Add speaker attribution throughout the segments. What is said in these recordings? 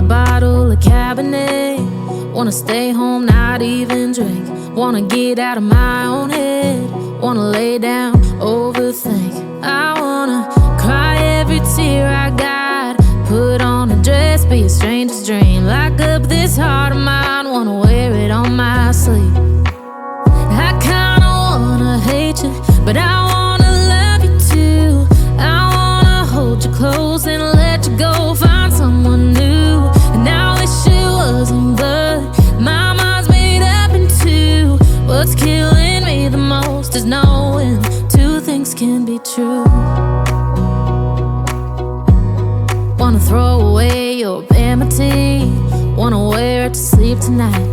Speaker 1: bottle of Cabernet. Wanna stay home, not even drink. Wanna get out of my own head. Wanna lay down, overthink. I wanna cry every tear I got. Put on a dress, be a stranger's dream. Lock up this heart of mine, wanna wear it on my sleeve. I kinda wanna hate you, but I wanna love you too. I wanna hold you close and let you go, find someone new. And I wish it wasn't, but my mind's made up in two. What's killing me the most is knowing two things can be true. Wanna throw away your vanity. Wanna wear it to sleep tonight.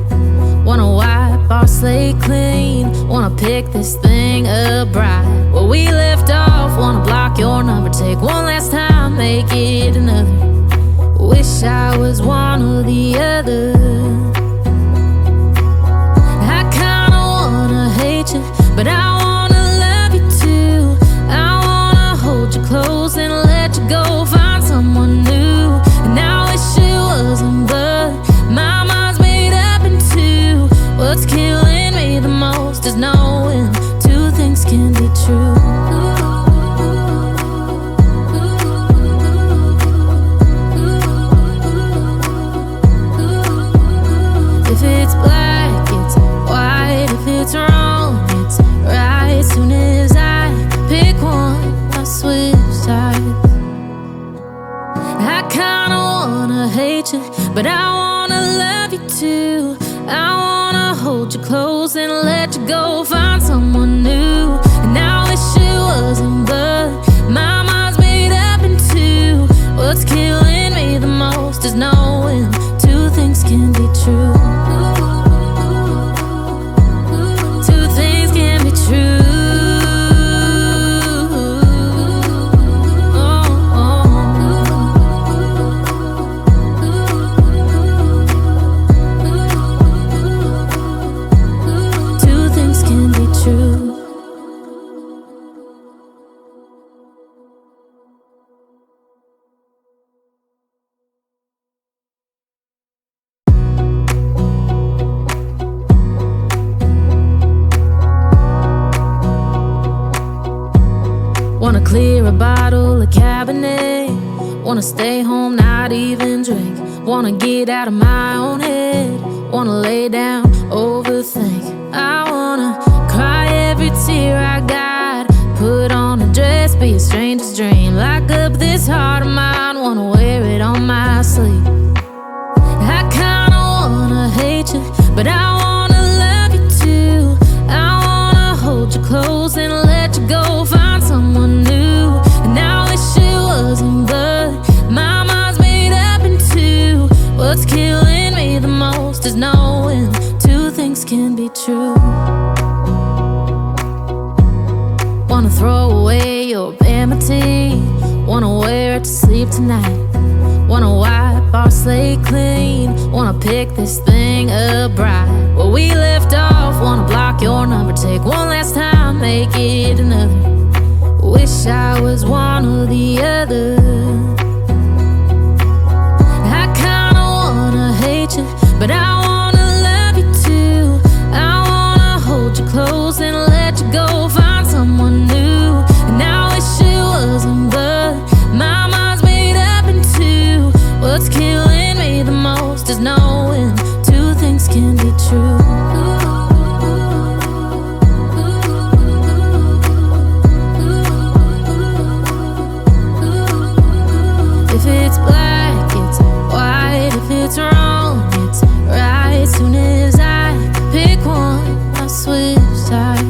Speaker 1: Wanna wipe our slate clean. Wanna pick this thing up right where we left off. Wanna block your number, take one last time, make it another. Wish I was one or the other. I kinda wanna hate you, but I wanna love you too. I wanna hold you close and let you go, find someone new. And I wish it wasn't, but my mind's made up in two. What's killing me the most is knowing two things can be true. If it's black, it's white. If it's wrong, it's right. Soon as I pick one, I switch sides. I kinda wanna hate you, but I wanna love you too. I wanna hold you close and let you go, find someone new. And I wish it wasn't, but my mind's made up in two. What's killing me the most is knowing two things can be true. Two things can be true. Wanna clear a bottle of Cabernet. Wanna stay home, not even drink. Wanna get out of my own head. Wanna lay down, overthink. I wanna cry every tear I got. Put on a dress, be a stranger's dream. Lock up this heart of mine, wanna wear it on my sleeve. I kinda wanna hate you, but I wanna love you too. I wanna hold you close and let you go, find someone new. And I wish it wasn't, but my mind's made up in two. What's killing me the most is knowing two things can be true. Wanna throw away your vanity. Wanna wear it to sleep tonight. Wanna wipe our slate clean. Wanna pick this thing up right where we left off. Wanna block your number, take one last time, make it another. Wish I was one or the other. I kinda wanna hate you, but I wanna love you too. I wanna hold you close and let you go, find someone new. And I wish it wasn't, but my mind's made up in two. What's killing me the most is knowing two things can be true. If it's black, it's white. If it's wrong, it's right. Soon as I pick one, I switch sides.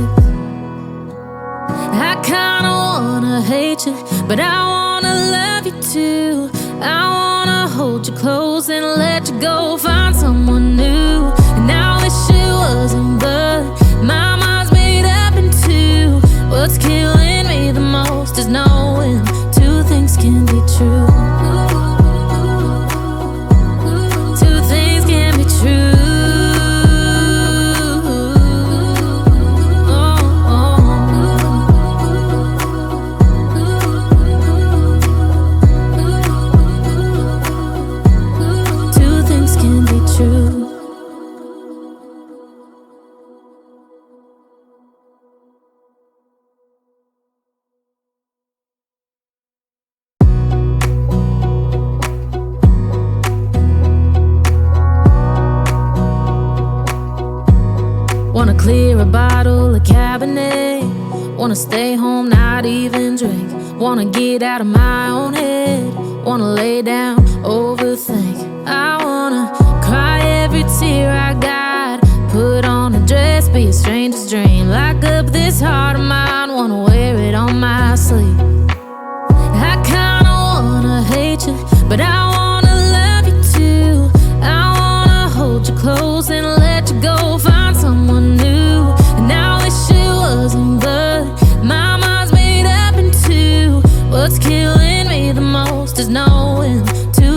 Speaker 1: I kinda wanna hate you, but I wanna love you too. I wanna hold you close and let you go, find someone new. And I wish it wasn't, but my mind's made up in two. What's killing me the most is knowing two things can be true. Two things can be true. Two Wanna stay home, not even drink. Wanna get out of my own head. Wanna lay down, overthink. I wanna cry every tear I got. Put on a dress, be a stranger's dream. Lock up this heart of mine, wanna wear it on my sleeve. I kinda wanna hate you, but I wanna love you too. I wanna hold you close and let you go, find someone new. And I wish it wasn't, but my mind's made up in two. What's killing me the most is knowing too